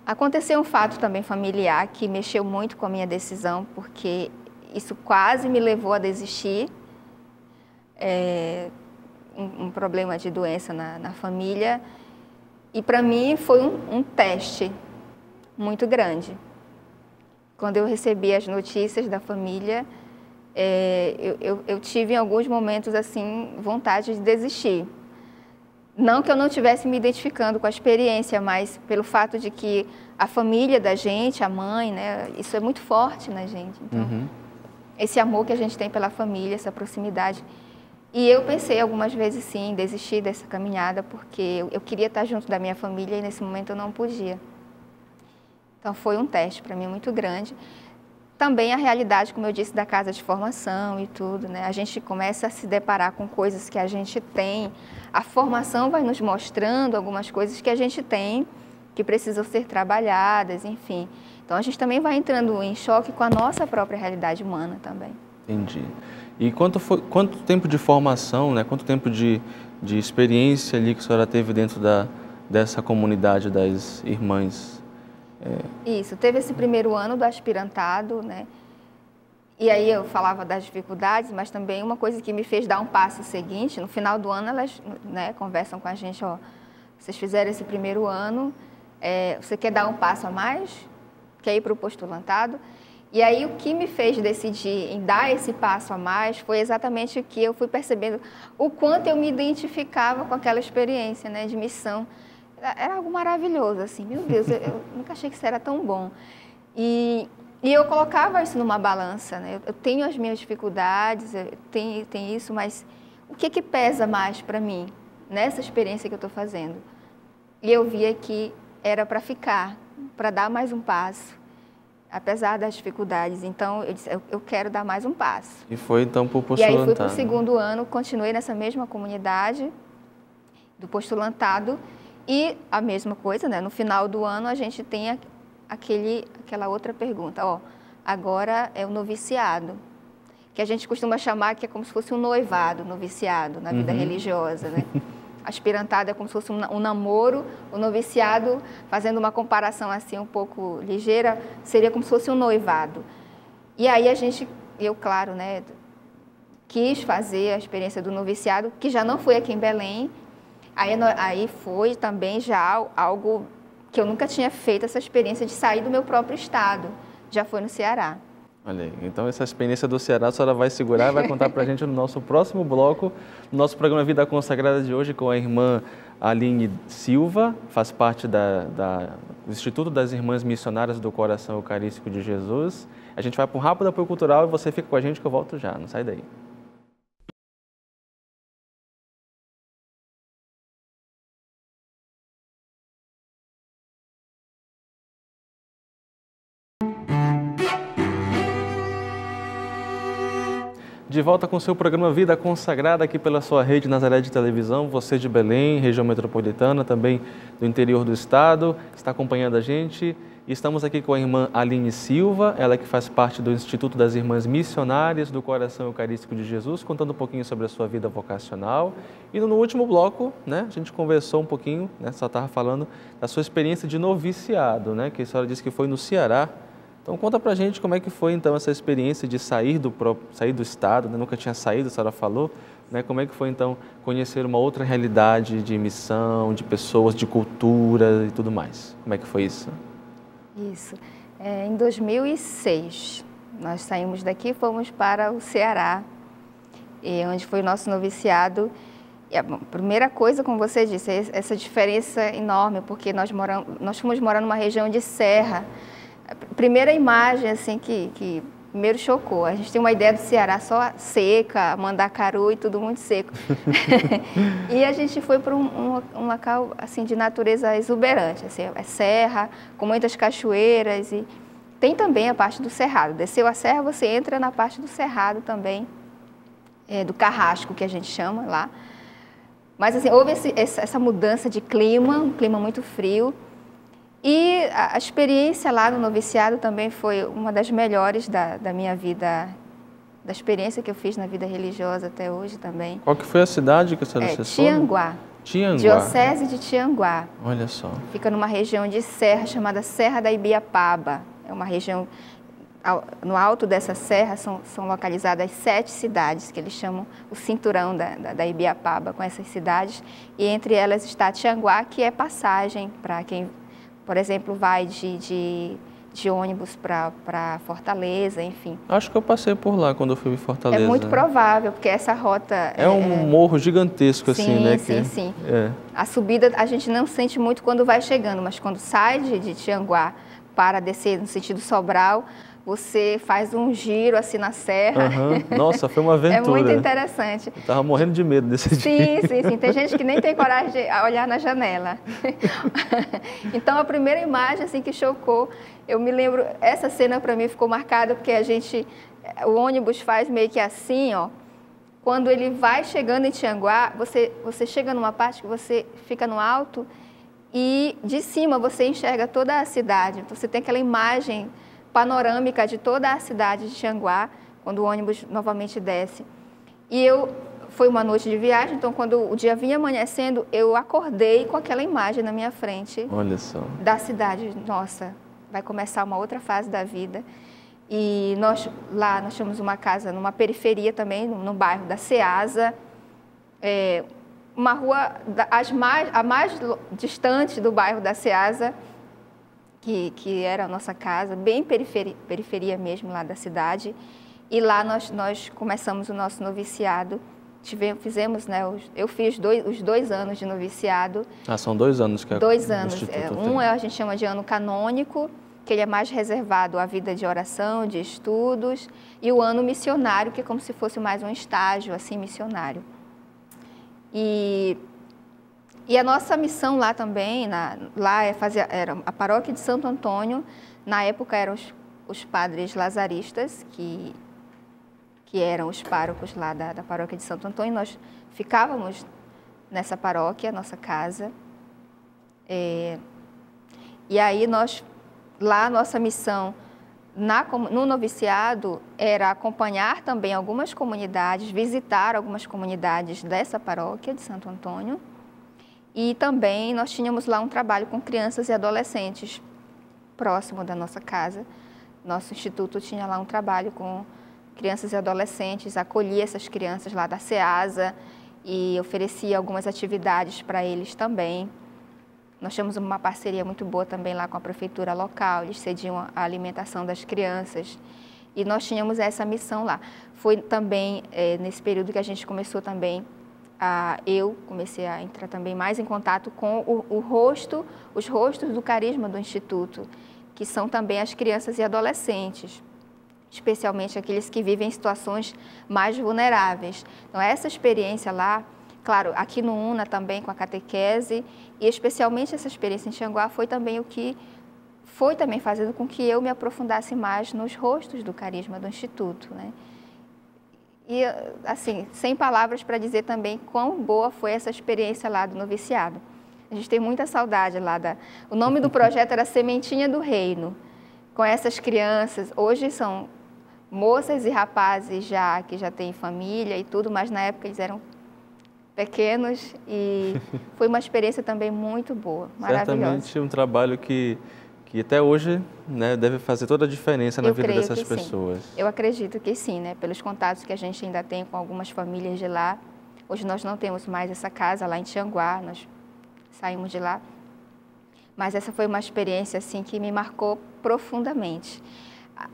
Aconteceu um fato também familiar que mexeu muito com a minha decisão, porque isso quase me levou a desistir. Um problema de doença na família. E para mim foi um teste muito grande. Quando eu recebi as notícias da família, eu tive em alguns momentos assim vontade de desistir. Não que eu não estivesse me identificando com a experiência, mas pelo fato de que a família da gente, a mãe, né, isso é muito forte na gente. Então, esse amor que a gente tem pela família, essa proximidade. E eu pensei algumas vezes, sim, em desistir dessa caminhada, porque eu queria estar junto da minha família e nesse momento eu não podia. Então, foi um teste para mim muito grande. Também a realidade, como eu disse, da casa de formação e tudo, né? A gente começa a se deparar com coisas que a gente tem. A formação vai nos mostrando algumas coisas que a gente tem, que precisam ser trabalhadas, enfim. Então, a gente também vai entrando em choque com a nossa própria realidade humana também. Entendi. E quanto tempo de formação, né? Quanto tempo de experiência ali que a senhora teve dentro dessa comunidade das irmãs? Isso, teve esse primeiro ano do aspirantado, né? E aí eu falava das dificuldades, mas também uma coisa que me fez dar um passo seguinte, no final do ano elas, né, conversam com a gente, ó, vocês fizeram esse primeiro ano, você quer dar um passo a mais? Quer ir para o postulantado? E aí o que me fez decidir em dar esse passo a mais foi exatamente o que eu fui percebendo, o quanto eu me identificava com aquela experiência, né, de missão. Era algo maravilhoso, assim, meu Deus, eu nunca achei que isso era tão bom. E eu colocava isso numa balança, né? Eu tenho as minhas dificuldades, tem isso, mas o que pesa mais para mim nessa experiência que eu estou fazendo? E eu via que era para ficar, para dar mais um passo, apesar das dificuldades. Então, eu disse, eu quero dar mais um passo. E foi então para o postulantado. E aí fui para o segundo ano, continuei nessa mesma comunidade do postulantado. E a mesma coisa, né? No final do ano a gente tem aquela outra pergunta, ó, agora é o noviciado, que a gente costuma chamar que é como se fosse um noivado, noviciado na vida religiosa, né? Aspirantado é como se fosse um namoro, o noviciado, fazendo uma comparação assim um pouco ligeira, seria como se fosse um noivado. E aí eu claro, né, quis fazer a experiência do noviciado, que já não foi aqui em Belém. Aí foi também já algo que eu nunca tinha feito, essa experiência de sair do meu próprio estado. Já foi no Ceará. Olha aí, então essa experiência do Ceará a senhora vai segurar e vai contar para a gente no nosso próximo bloco, no nosso programa Vida Consagrada de hoje com a irmã Aline Silva, faz parte do Instituto das Irmãs Missionárias do Coração Eucarístico de Jesus. A gente vai para um rápido apoio cultural e você fica com a gente que eu volto já, não sai daí. De volta com o seu programa Vida Consagrada aqui pela sua rede Nazaré de Televisão, você de Belém, região metropolitana, também do interior do estado, está acompanhando a gente. E estamos aqui com a irmã Aline Silva, ela que faz parte do Instituto das Irmãs Missionárias do Coração Eucarístico de Jesus, contando um pouquinho sobre a sua vida vocacional. E no último bloco, né, a gente conversou um pouquinho, né, só estava falando da sua experiência de noviciado, né, que a senhora disse que foi no Ceará. Então conta pra gente como é que foi então essa experiência de sair do estado, né? Nunca tinha saído, a senhora falou, né? Como é que foi então conhecer uma outra realidade de missão, de pessoas, de cultura e tudo mais? Como é que foi isso? Isso. Em 2006, nós saímos daqui e fomos para o Ceará, onde foi o nosso noviciado. E a primeira coisa, como você disse, é essa diferença enorme, porque nós fomos morar numa região de serra. A primeira imagem assim que primeiro chocou. A gente tem uma ideia do Ceará só seca, Mandacaru e tudo muito seco. E a gente foi para um local assim de natureza exuberante, assim, é serra, com muitas cachoeiras e tem também a parte do cerrado. Desceu a serra, você entra na parte do cerrado também, do carrasco que a gente chama lá. Mas assim, houve essa mudança de clima, um clima muito frio. E a experiência lá no noviciado também foi uma das melhores da minha vida, da experiência que eu fiz na vida religiosa até hoje também. Qual que foi a cidade que a senhora acessou? Tianguá. Tianguá. Diocese de Tianguá. Olha só. Fica numa região de serra chamada Serra da Ibiapaba. É uma região, no alto dessa serra são localizadas 7 cidades, que eles chamam o cinturão da Ibiapaba, com essas cidades. E entre elas está Tianguá, que é passagem para quem, por exemplo, vai de ônibus para Fortaleza, enfim. Acho que eu passei por lá quando eu fui em Fortaleza. É muito provável, porque essa rota... É um morro gigantesco, sim, assim, né? Sim. A subida a gente não sente muito quando vai chegando, mas quando sai de Tianguá para descer no sentido Sobral, você faz um giro assim na serra. Nossa, foi uma aventura. É muito interessante. Eu estava morrendo de medo desse dia. Sim. Tem gente que nem tem coragem de olhar na janela. Então, a primeira imagem assim, que chocou, eu me lembro, essa cena para mim ficou marcada porque o ônibus faz meio que assim, ó. Quando ele vai chegando em Tianguá, você chega numa parte que você fica no alto e de cima você enxerga toda a cidade. Então, você tem aquela imagem panorâmica de toda a cidade de Tianguá, quando o ônibus novamente desce. E foi uma noite de viagem, então quando o dia vinha amanhecendo, eu acordei com aquela imagem na minha frente. Olha só. Da cidade. Nossa, vai começar uma outra fase da vida. E nós tínhamos uma casa numa periferia também, no bairro da Ceasa, uma rua a mais distante do bairro da Ceasa, que era a nossa casa, bem periferia mesmo lá da cidade. E lá nós começamos o nosso noviciado. Fizemos, né? Eu fiz os 2 anos de noviciado. São 2 anos que 2 anos. A gente chama de ano canônico, que ele é mais reservado à vida de oração, de estudos, e o ano missionário, que é como se fosse mais um estágio assim missionário. E a nossa missão lá também, era a paróquia de Santo Antônio. Na época eram os padres lazaristas, que eram os párocos lá da paróquia de Santo Antônio. Nós ficávamos nessa paróquia, nossa casa. E aí a nossa missão no noviciado era acompanhar também algumas comunidades, visitar algumas comunidades dessa paróquia de Santo Antônio. E também nós tínhamos lá um trabalho com crianças e adolescentes próximo da nossa casa. Nosso instituto tinha lá um trabalho com crianças e adolescentes, acolhia essas crianças lá da Ceasa e oferecia algumas atividades para eles também. Nós tínhamos uma parceria muito boa também lá com a prefeitura local, eles cediam a alimentação das crianças e nós tínhamos essa missão lá. Foi também nesse período que a gente começou também eu comecei a entrar também mais em contato com os rostos do carisma do Instituto, que são também as crianças e adolescentes, especialmente aqueles que vivem em situações mais vulneráveis. Então, essa experiência lá, claro, aqui no UNA também com a catequese, e especialmente essa experiência em Tianguá foi também o que foi também fazendo com que eu me aprofundasse mais nos rostos do carisma do Instituto, né? E, assim, sem palavras para dizer também quão boa foi essa experiência lá do noviciado. A gente tem muita saudade lá O nome do projeto era Sementinha do Reino, com essas crianças. Hoje são moças e rapazes que já têm família e tudo, mas na época eles eram pequenos e foi uma experiência também muito boa, maravilhosa. Certamente um trabalho que até hoje, né, deve fazer toda a diferença na vida dessas pessoas. Sim. Eu acredito que sim, né? Pelos contatos que a gente ainda tem com algumas famílias de lá. Hoje nós não temos mais essa casa lá em Tianguá, nós saímos de lá. Mas essa foi uma experiência assim que me marcou profundamente.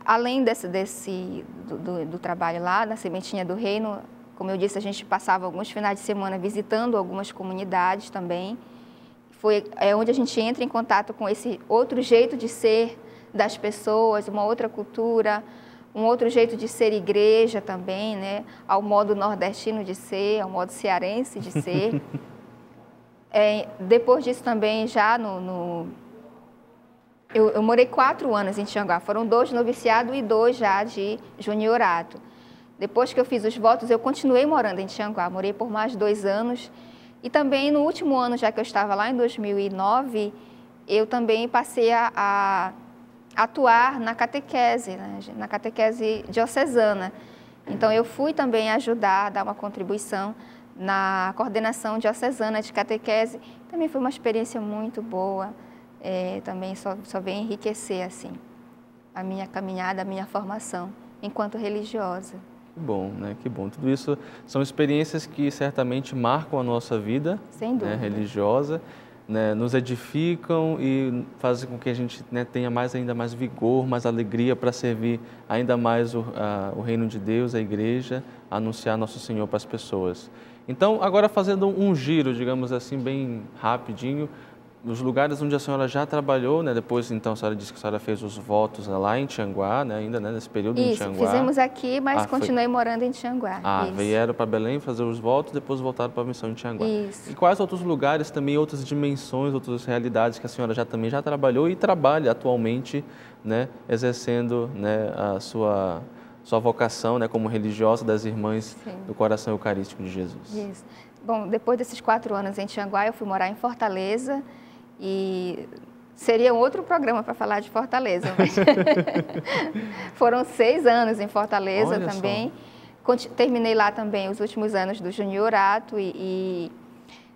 Além do trabalho lá, da Sementinha do Reino, Como eu disse, a gente passava alguns finais de semana visitando algumas comunidades também. É onde a gente entra em contato com esse outro jeito de ser das pessoas, uma outra cultura, um outro jeito de ser igreja também, né? Ao modo nordestino de ser, ao modo cearense de ser. Depois disso também, já eu morei 4 anos em Tianguá, foram 2 de noviciado e 2 já de juniorato. Depois que eu fiz os votos, eu continuei morando em Tianguá, morei por mais 2 anos. E também no último ano, já que eu estava lá em 2009, eu também passei a atuar na catequese, né? Na catequese diocesana. Então eu fui também ajudar, dar uma contribuição na coordenação diocesana de catequese. Também foi uma experiência muito boa, também só vem enriquecer assim, a minha caminhada, a minha formação enquanto religiosa. Que bom, né? Que bom. Tudo isso são experiências que certamente marcam a nossa vida, sem dúvida, né, religiosa, né, nos edificam e fazem com que a gente, né, tenha ainda mais vigor, mais alegria para servir ainda mais o reino de Deus, a igreja, anunciar nosso Senhor para as pessoas. Então, agora fazendo um giro, digamos assim, bem rapidinho, os lugares onde a senhora já trabalhou, né? Depois, então, a senhora disse que a senhora fez os votos lá em Tianguá, né? Ainda, né, nesse período em Tianguá. Isso, fizemos aqui, mas continuei morando em Tianguá. Vieram para Belém fazer os votos, depois voltaram para a missão em Tianguá. Isso. E quais outros lugares também, outras dimensões, outras realidades que a senhora também já trabalhou e trabalha atualmente, né? Exercendo, né, a sua vocação, né, como religiosa das Irmãs do Coração Eucarístico de Jesus. Isso. Bom, depois desses 4 anos em Tianguá, eu fui morar em Fortaleza. E seria um outro programa para falar de Fortaleza, mas foram 6 anos em Fortaleza. Olha também. Terminei lá também os últimos anos do juniorato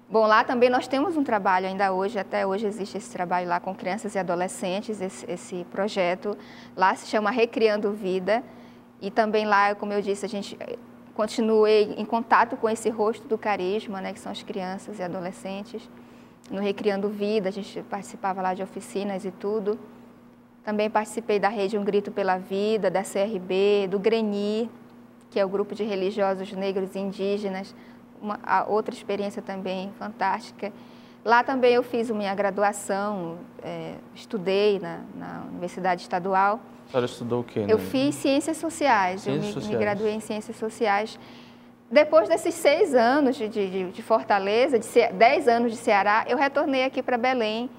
bom, lá também nós temos um trabalho ainda hoje, até hoje existe esse trabalho lá com crianças e adolescentes, esse projeto lá se chama Recriando Vida, e também lá, como eu disse, a gente continuei em contato com esse rosto do carisma, né, que são as crianças e adolescentes. No Recriando Vida, a gente participava lá de oficinas e tudo. Também participei da Rede Um Grito pela Vida, da CRB, do GRENI, que é o grupo de religiosos negros e indígenas, outra experiência também fantástica. Lá também eu fiz minha graduação, estudei na Universidade Estadual. A senhora estudou o quê? Eu fiz Ciências Sociais, eu me graduei em Ciências Sociais. Depois desses 6 anos de Fortaleza, 10 anos de Ceará, eu retornei aqui para Belém,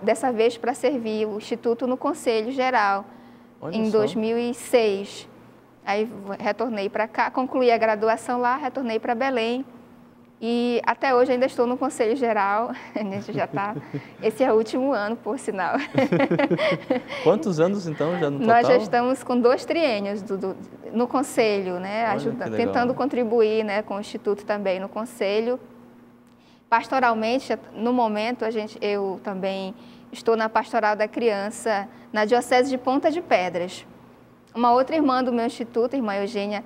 dessa vez para servir o Instituto no Conselho Geral, em 2006. Aí retornei para cá, concluí a graduação lá, retornei para Belém e até hoje ainda estou no Conselho Geral, a gente já está, esse é o último ano, por sinal. Quantos anos então já no total? Nós já estamos com 2 triênios no Conselho, né, tentando contribuir, né, com o Instituto também no Conselho. Pastoralmente, no momento, eu também estou na Pastoral da Criança, na Diocese de Ponta de Pedras. Uma outra irmã do meu instituto, a irmã Eugênia,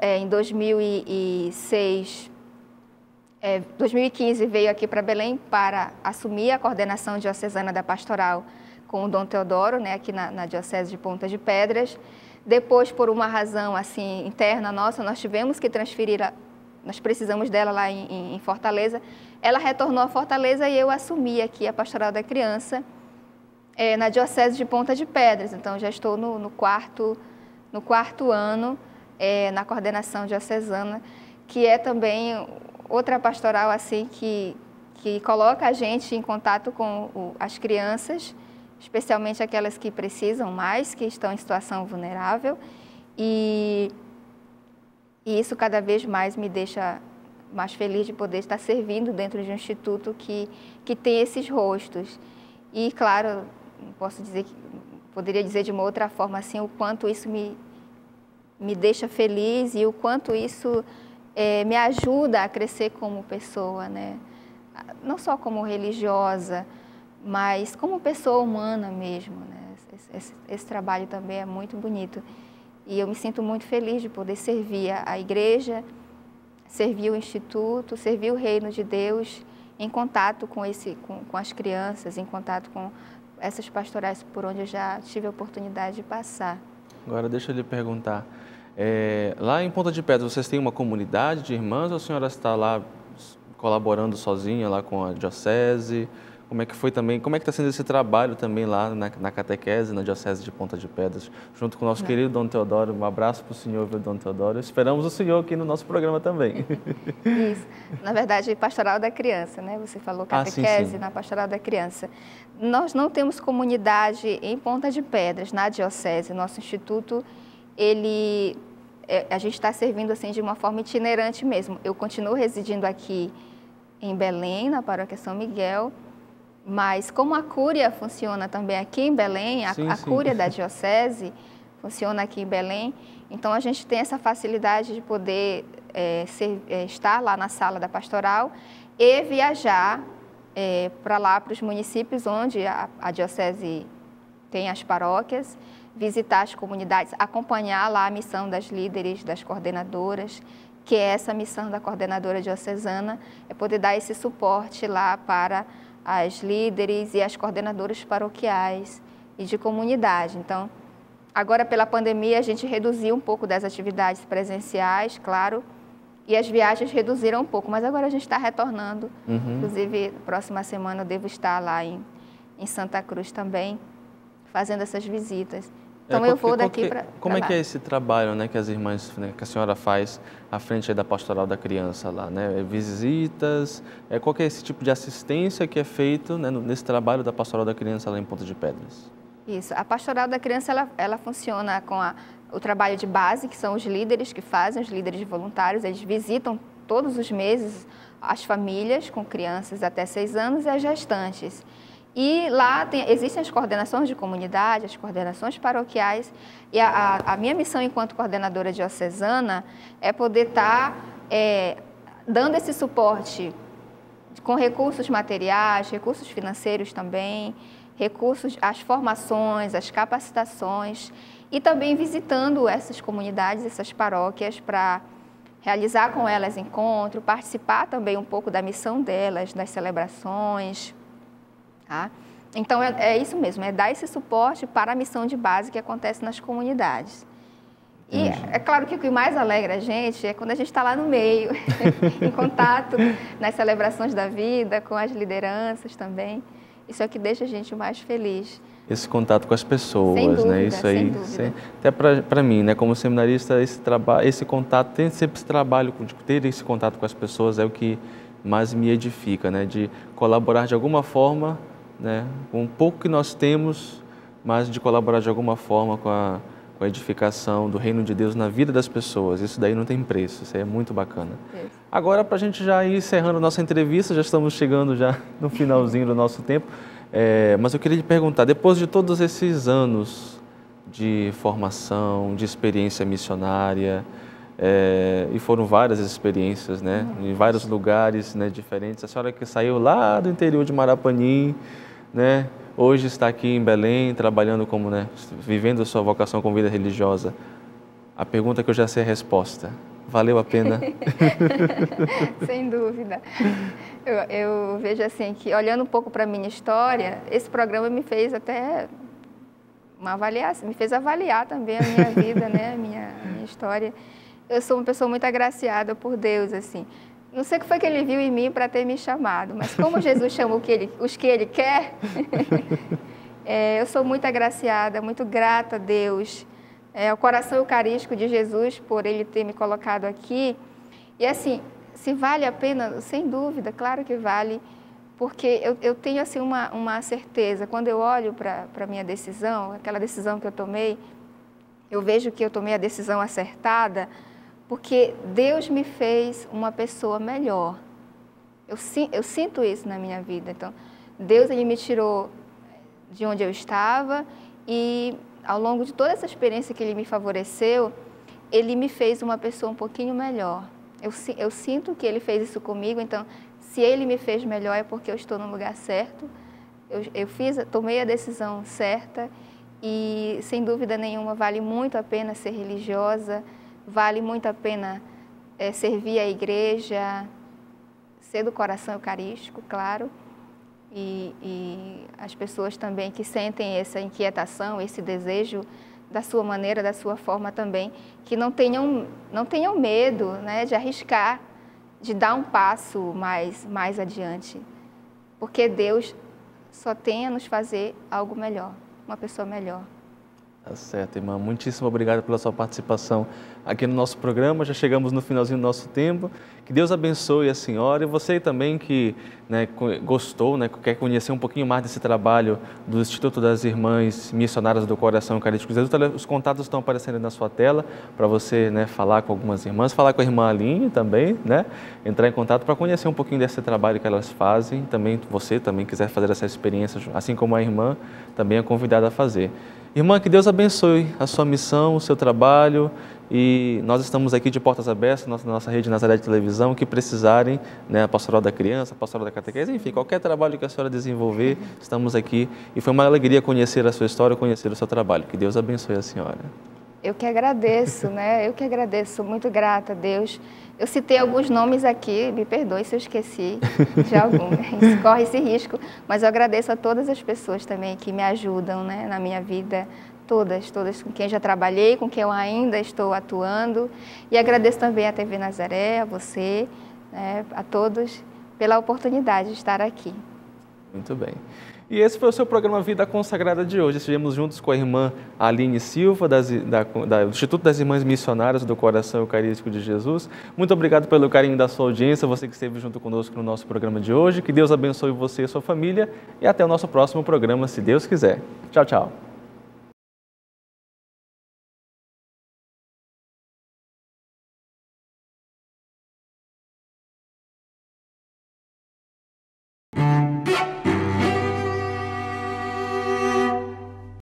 em 2015 veio aqui para Belém para assumir a coordenação diocesana da pastoral com o Dom Teodoro, né, aqui na Diocese de Ponta de Pedras. Depois, por uma razão assim interna nossa, nós tivemos que transferir, nós precisamos dela lá em Fortaleza. Ela retornou a Fortaleza e eu assumi aqui a Pastoral da Criança na Diocese de Ponta de Pedras. Então, já estou no quarto ano na coordenação diocesana, que é também outra pastoral assim que coloca a gente em contato com as crianças, especialmente aquelas que precisam mais, que estão em situação vulnerável, e isso cada vez mais me deixa mais feliz de poder estar servindo dentro de um instituto que tem esses rostos. E, claro, poderia dizer de uma outra forma assim, o quanto isso me deixa feliz e o quanto isso me ajuda a crescer como pessoa, né? Não só como religiosa, mas como pessoa humana mesmo, né? Esse trabalho também é muito bonito. E eu me sinto muito feliz de poder servir a igreja, servir o Instituto, servir o Reino de Deus, em contato com as crianças, em contato com essas pastorais por onde eu já tive a oportunidade de passar. Agora deixa eu lhe perguntar, Lá em Ponta de Pedras, vocês têm uma comunidade de irmãs ou a senhora está lá colaborando sozinha lá com a diocese? Como é que foi também, como é que está sendo esse trabalho também lá na catequese, na diocese de Ponta de Pedras, junto com o nosso querido Dom Teodoro? Um abraço para o senhor, Dom Teodoro. Esperamos o senhor aqui no nosso programa também. Isso. Na verdade, Pastoral da Criança, né? Você falou catequese sim. na Pastoral da Criança. Nós não temos comunidade em Ponta de Pedras, na diocese. Nosso instituto, a gente está servindo assim de uma forma itinerante mesmo. Eu continuo residindo aqui em Belém, na Paróquia São Miguel, mas como a Cúria funciona também aqui em Belém, a Cúria da Diocese funciona aqui em Belém, então a gente tem essa facilidade de poder estar lá na sala da pastoral e viajar para lá, para os municípios onde a Diocese tem as paróquias, visitar as comunidades, acompanhar lá a missão das líderes, das coordenadoras, que é essa missão da coordenadora diocesana, é poder dar esse suporte lá para as líderes e as coordenadoras paroquiais e de comunidade. Então, agora pela pandemia a gente reduziu um pouco das atividades presenciais, claro, e as viagens reduziram um pouco, mas agora a gente está retornando. Inclusive, próxima semana eu devo estar lá em Santa Cruz também, fazendo essas visitas. Então eu vou daqui para Como é que é esse trabalho, né, que as irmãs, né, que a senhora faz à frente aí da Pastoral da Criança lá, né? Visitas, qual que é esse tipo de assistência que é feito, né, nesse trabalho da Pastoral da Criança lá em Ponta de Pedras? Isso, a Pastoral da Criança ela funciona com o trabalho de base, que são os líderes que fazem, os líderes voluntários, eles visitam todos os meses as famílias com crianças até 6 anos e as gestantes. E lá existem as coordenações de comunidade, as coordenações paroquiais, e a minha missão enquanto coordenadora diocesana é poder estar dando esse suporte com recursos materiais, recursos financeiros também, recursos, as formações, as capacitações, e também visitando essas comunidades, essas paróquias, para realizar com elas encontro, participar também um pouco da missão delas, das celebrações. Tá? Então, é isso mesmo, é dar esse suporte para a missão de base que acontece nas comunidades. E é claro que o que mais alegra a gente é quando a gente está lá no meio, em contato nas celebrações da vida, com as lideranças também. Isso é o que deixa a gente mais feliz. Esse contato com as pessoas, sem dúvida, né? Isso aí, até para mim, né? Como seminarista, esse contato, tem sempre esse trabalho de ter esse contato com as pessoas é o que mais me edifica, né? De colaborar de alguma forma, né? Com um pouco que nós temos, mas de colaborar de alguma forma com a edificação do reino de Deus na vida das pessoas. Isso daí não tem preço, isso aí é muito bacana. Agora, para a gente já ir encerrando a nossa entrevista, já estamos chegando já no finalzinho do nosso tempo, mas eu queria lhe perguntar, depois de todos esses anos de formação, de experiência missionária, e foram várias experiências, né, em vários lugares, né, diferentes, a senhora que saiu lá do interior de Marapanim, né, hoje está aqui em Belém, trabalhando como, né, vivendo a sua vocação com vida religiosa. A pergunta que eu já sei a resposta, valeu a pena? Sem dúvida. Eu vejo assim que, olhando um pouco para a minha história, esse programa me fez até uma avaliação, me fez avaliar também a minha vida, né, a minha história. Eu sou uma pessoa muito agraciada por Deus, assim. Não sei o que foi que Ele viu em mim para ter me chamado, mas como Jesus chama os que Ele quer, eu sou muito agraciada, muito grata a Deus, ao coração eucarístico de Jesus por Ele ter me colocado aqui. E assim, se vale a pena, sem dúvida, claro que vale, porque eu tenho assim uma certeza, quando eu olho para a minha decisão, aquela decisão que eu tomei, eu vejo que eu tomei a decisão acertada, porque Deus me fez uma pessoa melhor. Eu sinto isso na minha vida. Então, Deus Ele me tirou de onde eu estava e, ao longo de toda essa experiência que Ele me favoreceu, Ele me fez uma pessoa um pouquinho melhor. Eu sinto que Ele fez isso comigo, então, se Ele me fez melhor é porque eu estou no lugar certo. Tomei a decisão certa e, sem dúvida nenhuma, vale muito a pena ser religiosa, vale muito a pena servir a igreja, ser do coração eucarístico, claro, e as pessoas também que sentem essa inquietação, esse desejo da sua maneira, da sua forma também, que não tenham medo, né, de arriscar, de dar um passo mais adiante, porque Deus só tem a nos fazer algo melhor, uma pessoa melhor. Tá certo, irmã. Muitíssimo obrigado pela sua participação aqui no nosso programa. Já chegamos no finalzinho do nosso tempo. Que Deus abençoe a senhora e você também que, né, gostou, né, quer conhecer um pouquinho mais desse trabalho do Instituto das Irmãs Missionárias do Coração Eucarístico de Jesus. Os contatos estão aparecendo na sua tela para você, né, falar com algumas irmãs, falar com a irmã Aline também, né, entrar em contato para conhecer um pouquinho desse trabalho que elas fazem. Também você também quiser fazer essa experiência, assim como a irmã, também é convidada a fazer. Irmã, que Deus abençoe a sua missão, o seu trabalho, e nós estamos aqui de portas abertas na nossa rede Nazaré de Televisão, que precisarem, né, a Pastoral da Criança, a Pastoral da Catequese, enfim, qualquer trabalho que a senhora desenvolver, estamos aqui. E foi uma alegria conhecer a sua história, conhecer o seu trabalho. Que Deus abençoe a senhora. Eu que agradeço, né? Eu que agradeço, sou muito grata a Deus. Eu citei alguns nomes aqui, me perdoe se eu esqueci de algum, corre esse risco, mas eu agradeço a todas as pessoas também que me ajudam, né, na minha vida, todas com quem já trabalhei, com quem eu ainda estou atuando, e agradeço também à TV Nazaré, a você, né, a todos, pela oportunidade de estar aqui. Muito bem. E esse foi o seu programa Vida Consagrada de hoje. Estivemos juntos com a irmã Aline Silva, do Instituto das Irmãs Missionárias do Coração Eucarístico de Jesus. Muito obrigado pelo carinho da sua audiência, você que esteve junto conosco no nosso programa de hoje. Que Deus abençoe você e sua família e até o nosso próximo programa, se Deus quiser. Tchau, tchau.